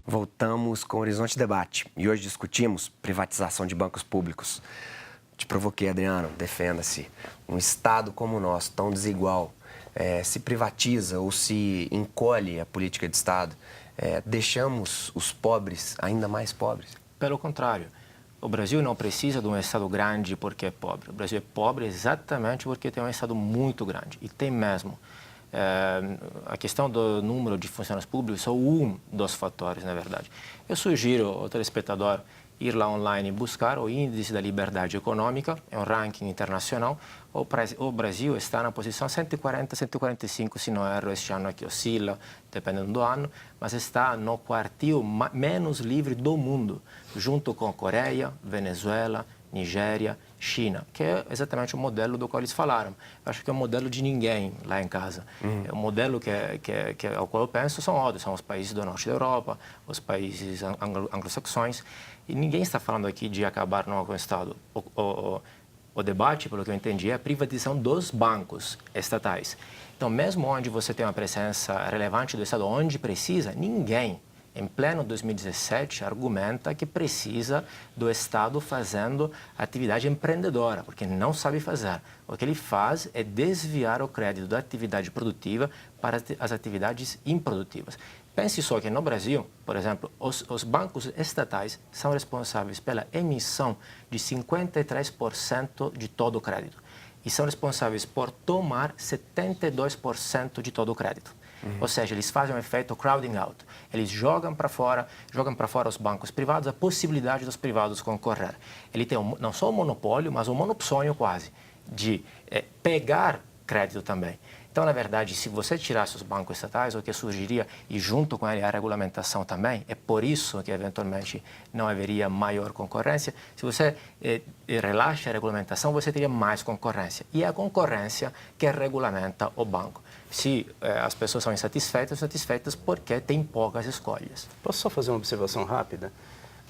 Voltamos com o Horizonte Debate e hoje discutimos privatização de bancos públicos. Te provoquei, Adriano, defenda-se. Um Estado como o nosso, tão desigual, se privatiza ou se encolhe a política de Estado, deixamos os pobres ainda mais pobres? Pelo contrário, o Brasil não precisa de um Estado grande porque é pobre. O Brasil é pobre exatamente porque tem um Estado muito grande, e tem mesmo. A questão do número de funcionários públicos é um dos fatores, na verdade. Eu sugiro ao telespectador ir lá online e buscar o Índice da Liberdade Econômica, é um ranking internacional. O Brasil está na posição 140, 145, se não erro, este ano aqui oscila, dependendo do ano, mas está no quartil menos livre do mundo, junto com Coreia, Venezuela, Nigéria, China, que é exatamente o modelo do qual eles falaram. Eu acho que é o modelo de ninguém lá em casa. O modelo ao qual eu penso são outros, são os países do norte da Europa, os países anglo-saxões, e ninguém está falando aqui de acabar com o Estado. O debate, pelo que eu entendi, é a privatização dos bancos estatais. Então, mesmo onde você tem uma presença relevante do Estado, onde precisa, ninguém, em pleno 2017, argumenta que precisa do Estado fazendo atividade empreendedora, porque não sabe fazer. O que ele faz é desviar o crédito da atividade produtiva para as atividades improdutivas. Pense só que no Brasil, por exemplo, os bancos estatais são responsáveis pela emissão de 53% de todo o crédito e são responsáveis por tomar 72% de todo o crédito. Ou seja, eles fazem um efeito crowding out. Eles jogam para fora os bancos privados a possibilidade dos privados concorrer. Ele tem não só o monopólio, mas o monopsônio quase de pegar crédito também. Então, na verdade, se você tirasse os bancos estatais, o que surgiria, e junto com ele a regulamentação também, é por isso que eventualmente não haveria maior concorrência. Se você relaxa a regulamentação, você teria mais concorrência. E é a concorrência que regulamenta o banco. Se as pessoas são insatisfeitas porque tem poucas escolhas. Posso só fazer uma observação rápida?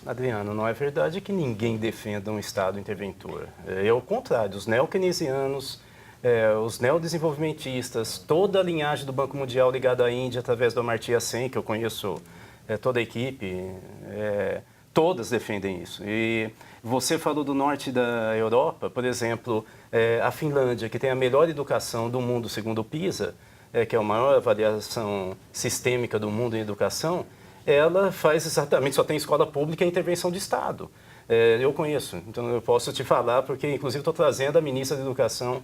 Adriano, não é verdade que ninguém defenda um Estado interventor. É o contrário, os neo-keynesianos, os neodesenvolvimentistas, toda a linhagem do Banco Mundial ligada à Índia através do Amartya Sen, que eu conheço toda a equipe, todas defendem isso. E você falou do norte da Europa, por exemplo, a Finlândia, que tem a melhor educação do mundo segundo o PISA, que é a maior avaliação sistêmica do mundo em educação, ela faz exatamente, só tem escola pública e intervenção de Estado. Eu conheço, então eu posso te falar, porque inclusive estou trazendo a ministra da Educação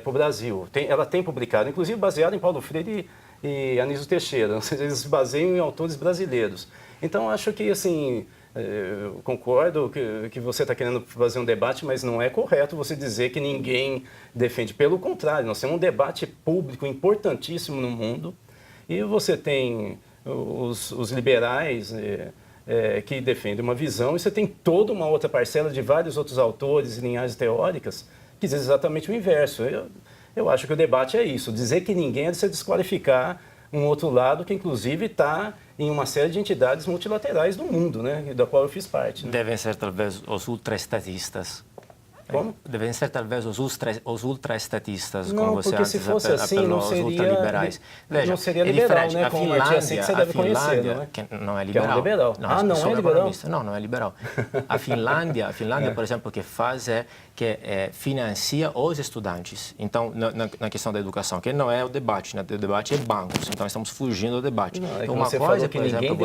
para o Brasil. Ela tem publicado, inclusive baseado em Paulo Freire e Anísio Teixeira, ou seja, eles se baseiam em autores brasileiros. Então, acho que, assim, eu concordo que você está querendo fazer um debate, mas não é correto você dizer que ninguém defende. Pelo contrário, nós temos um debate público importantíssimo no mundo e você tem os liberais que defendem uma visão e você tem toda uma outra parcela de vários outros autores e linhagens teóricas que dizem exatamente o inverso. Eu acho que o debate é isso, dizer que ninguém é de se desqualificar um outro lado que, inclusive, está em uma série de entidades multilaterais do mundo, né, da qual eu fiz parte. Né? Devem ser, talvez, os ultraestatistas. Como? Devem ser, talvez, os ultraestatistas, não, como você porque se fosse assim, não seria, ultraliberais. Veja, não seria liberal, né? Como o Amartya Sen, que você deve conhecer, não é? Que não é liberal. Que é um liberal. Não, não é liberal? Não é liberal. A Finlândia, por exemplo, o que faz é que financia os estudantes. Então, na questão da educação, que não é o debate, né? O debate é bancos. Então, estamos fugindo do debate. Não, então, uma coisa, por exemplo,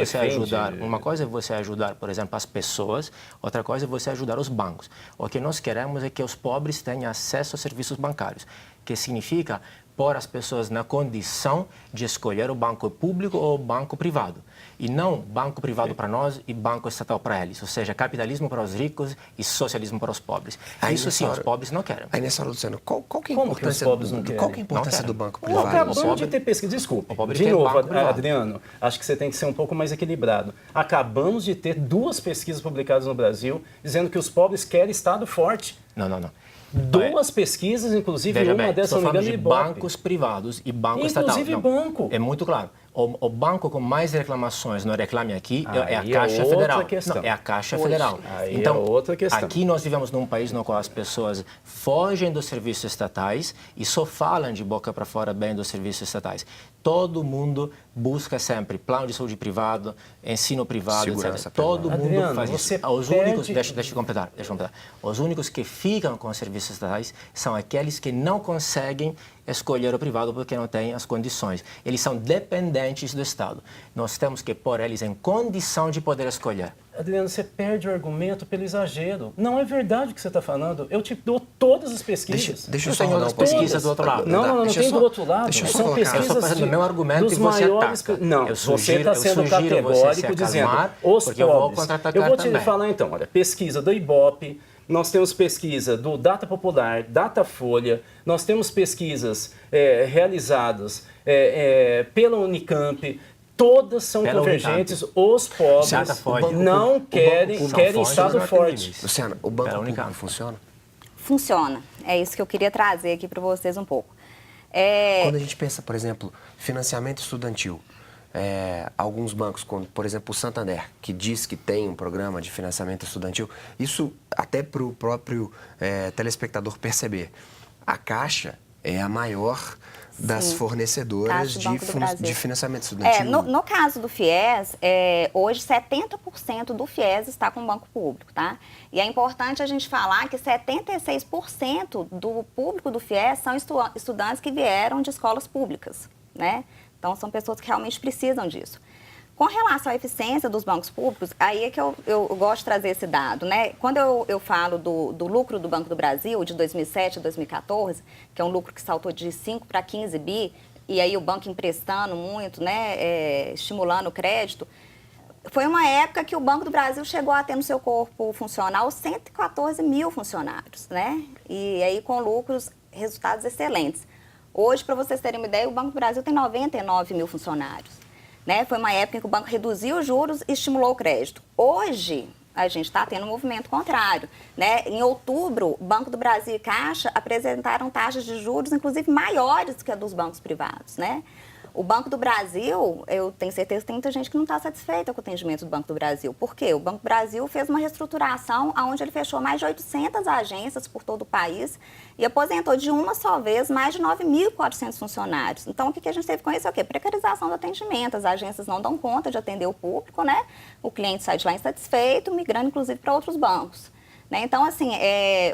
uma coisa é você ajudar, por exemplo, as pessoas, outra coisa é você ajudar os bancos. O que nós queremos é que os pobres tenham acesso a serviços bancários, que significa pôr as pessoas na condição de escolher o banco público ou o banco privado. E não banco privado para nós e banco estatal para eles. Ou seja, capitalismo para os ricos e socialismo para os pobres. Isso sim, os pobres não querem. Aí nessa hora, Luciano, qual que é a importância, qual que é a importância do banco privado? Acabamos de ter pesquisa. Desculpe. De novo, Adriano, acho que você tem que ser um pouco mais equilibrado. Acabamos de ter 2 pesquisas publicadas no Brasil dizendo que os pobres querem Estado forte. Não. 2 pesquisas, inclusive, veja uma bem, dessas, não me engano, de bancos privados e banco estatal. Inclusive banco. É muito claro. O banco com mais reclamações no Reclame Aqui é a Aí Caixa é outra Federal. questão. Não, é a Caixa Federal. Aí Então, é outra questão. aqui nós vivemos num país no qual as pessoas fogem dos serviços estatais e só falam de boca para fora bem dos serviços estatais. Todo mundo busca sempre plano de saúde privado, ensino privado, Segurança etc. Todo mundo Adriano, faz você isso. Os perde- únicos, deixa eu completar. Os únicos que ficam com os serviços estatais são aqueles que não conseguem escolher o privado porque não têm as condições. Eles são dependentes do Estado. Nós temos que pôr eles em condição de poder escolher. Adriano, você perde o argumento pelo exagero. Não é verdade o que você está falando. Eu te dou todas as pesquisas. Deixa eu Eu só tenho rodar outras um pouquinho. pesquisas do outro lado. Não Deixa tem eu só- do outro lado. deixa eu só São colocar- pesquisas Eu estou fazendo o meu argumento dos e você maiores... ataca. Não, Eu você está sendo sugiro você se categórico dizendo acalmar, os porque eu vou pobres. contra-atacar Eu vou te também. falar então, olha, pesquisa do Ibope, nós temos pesquisa do Data Popular, Datafolha, nós temos pesquisas realizadas pela Unicamp, todas são Pela convergentes. Os pobres Datafolha. não querem fontes Estado não forte. atendíveis. Luciana, o banco Pela público Unicamp. funciona? Funciona. É isso que eu queria trazer aqui para vocês um pouco. Quando a gente pensa, por exemplo, financiamento estudantil, alguns bancos, como, por exemplo, o Santander, que diz que tem um programa de financiamento estudantil, isso até para o próprio telespectador perceber. A Caixa é a maior das Sim. fornecedoras Caixa e Banco do Brasil. de financiamento estudantil. No caso do FIES, hoje 70% do FIES está com o banco público, tá? E é importante a gente falar que 76% do público do FIES são estudantes que vieram de escolas públicas, né? Então, são pessoas que realmente precisam disso. Com relação à eficiência dos bancos públicos, aí é que eu gosto de trazer esse dado, né? Quando eu falo do lucro do Banco do Brasil de 2007 a 2014, que é um lucro que saltou de 5 para 15 bi, e aí o banco emprestando muito, né, estimulando o crédito, foi uma época que o Banco do Brasil chegou a ter no seu corpo funcional 114 mil funcionários, né? E aí com lucros, resultados excelentes. Hoje, para vocês terem uma ideia, o Banco do Brasil tem 99 mil funcionários. Né? Foi uma época em que o banco reduziu os juros e estimulou o crédito. Hoje, a gente está tendo um movimento contrário. Né? Em outubro, o Banco do Brasil e Caixa apresentaram taxas de juros, inclusive, maiores que a dos bancos privados. Né? O Banco do Brasil, eu tenho certeza que tem muita gente que não está satisfeita com o atendimento do Banco do Brasil. Por quê? O Banco do Brasil fez uma reestruturação onde ele fechou mais de 800 agências por todo o país e aposentou de uma só vez mais de 9.400 funcionários. Então, o que a gente teve com isso é o quê? Precarização do atendimento. As agências não dão conta de atender o público, né? O cliente sai de lá insatisfeito, migrando, inclusive, para outros bancos. Né? Então, assim,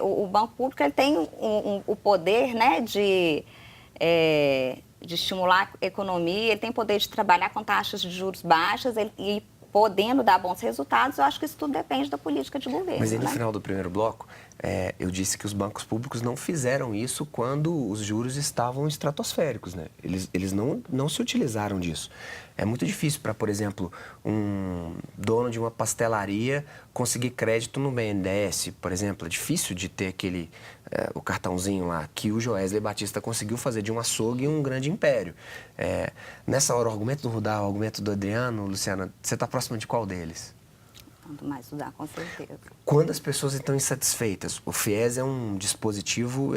o banco público ele tem o poder, né, de estimular a economia, ele tem poder de trabalhar com taxas de juros baixas e podendo dar bons resultados. Eu acho que isso tudo depende da política de governo. Mas aí no né? final do primeiro bloco, eu disse que os bancos públicos não fizeram isso quando os juros estavam estratosféricos, né? Eles não se utilizaram disso. É muito difícil para, por exemplo, um dono de uma pastelaria conseguir crédito no BNDES, por exemplo. É difícil de ter o cartãozinho lá que o Joesley Batista conseguiu fazer de um açougue um grande império. Nessa hora, o argumento do Rudá, o argumento do Adriano, Luciana, você está próxima de qual deles? Quanto mais estudar, com certeza. Quando as pessoas estão insatisfeitas, o FIES é um dispositivo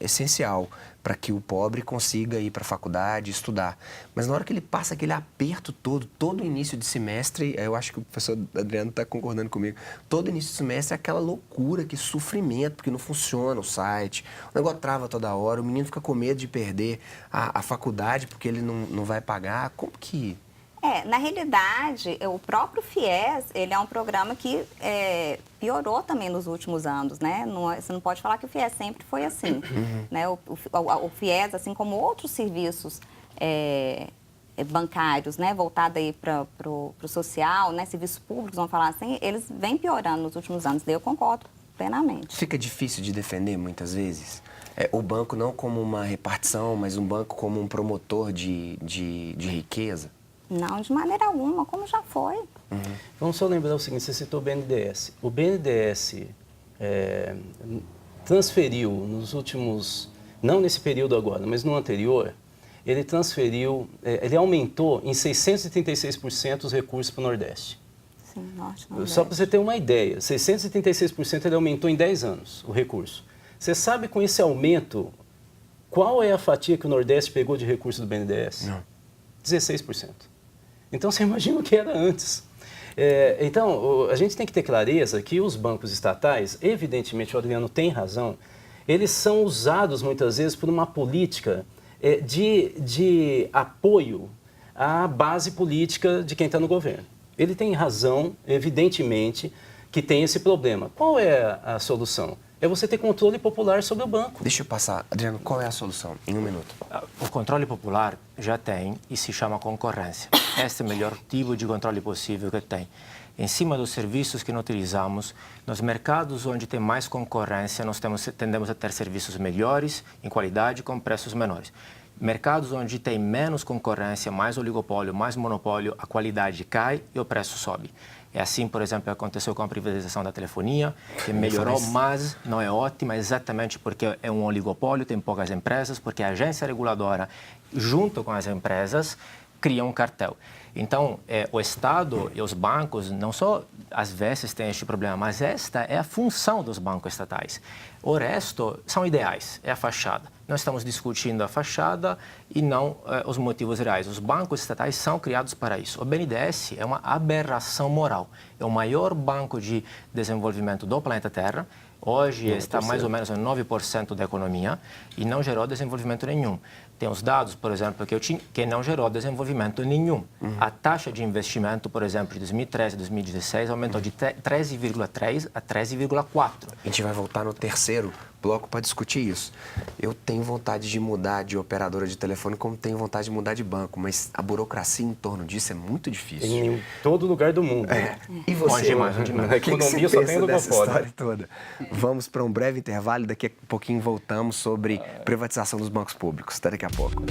essencial para que o pobre consiga ir para a faculdade e estudar. Mas na hora que ele passa aquele aperto todo início de semestre, eu acho que o professor Adriano está concordando comigo, todo início de semestre é aquela loucura, que sofrimento, porque não funciona o site, o negócio trava toda hora, o menino fica com medo de perder a faculdade porque ele não vai pagar. Como que... Na realidade, o próprio FIES, ele é um programa que piorou também nos últimos anos, né? Você não pode falar que o FIES sempre foi assim, né? O FIES, assim como outros serviços bancários, né? Voltado aí para o social, né? Serviços públicos, vamos falar assim, eles vêm piorando nos últimos anos, daí eu concordo plenamente. Fica difícil de defender muitas vezes? O banco não como uma repartição, mas um banco como um promotor de riqueza? Não, de maneira alguma, como já foi. Vamos só lembrar o seguinte, você citou o BNDES. O BNDES transferiu nos últimos, não nesse período agora, mas no anterior, ele transferiu, ele aumentou em 636% os recursos para o Nordeste. Sim, norte, nordeste. Só para você ter uma ideia, 636% ele aumentou em 10 anos o recurso. Você sabe com esse aumento, qual é a fatia que o Nordeste pegou de recurso do BNDES? Não. 16%. Então, você imagina o que era antes. Então, a gente tem que ter clareza que os bancos estatais, evidentemente, o Adriano tem razão, eles são usados muitas vezes por uma política de apoio à base política de quem está no governo. Ele tem razão, evidentemente, que tem esse problema. Qual é a solução? É você ter controle popular sobre o banco. Deixa eu passar. Adriano, qual é a solução? Em 1 minuto. O controle popular já tem e se chama concorrência. Este é o melhor tipo de controle possível que tem. Em cima dos serviços que nós utilizamos, nos mercados onde tem mais concorrência, nós tendemos a ter serviços melhores, em qualidade, com preços menores. Mercados onde tem menos concorrência, mais oligopólio, mais monopólio, a qualidade cai e o preço sobe. É assim, por exemplo, aconteceu com a privatização da telefonia, que melhorou, mas não é ótima exatamente porque é um oligopólio, tem poucas empresas, porque a agência reguladora, junto com as empresas, cria um cartel. Então, o Estado e os bancos não só às vezes têm este problema, mas esta é a função dos bancos estatais. O resto são ideais, é a fachada. Nós estamos discutindo a fachada e não os motivos reais. Os bancos estatais são criados para isso. O BNDES é uma aberração moral. É o maior banco de desenvolvimento do planeta Terra. Hoje está mais ou menos em 9% da economia e não gerou desenvolvimento nenhum. Tem os dados, por exemplo, que eu tinha, que não gerou desenvolvimento nenhum. A taxa de investimento, por exemplo, de 2013 a 2016 aumentou de 13,3 a 13,4. A gente vai voltar no terceiro bloco para discutir isso. Eu tenho vontade de mudar de operadora de telefone como tenho vontade de mudar de banco, mas a burocracia em torno disso é muito difícil. Em todo lugar do mundo. E você, A economia só tem dessa monopólio. história toda? Vamos para um breve intervalo, daqui a pouquinho voltamos sobre privatização dos bancos públicos. Até daqui a pouco.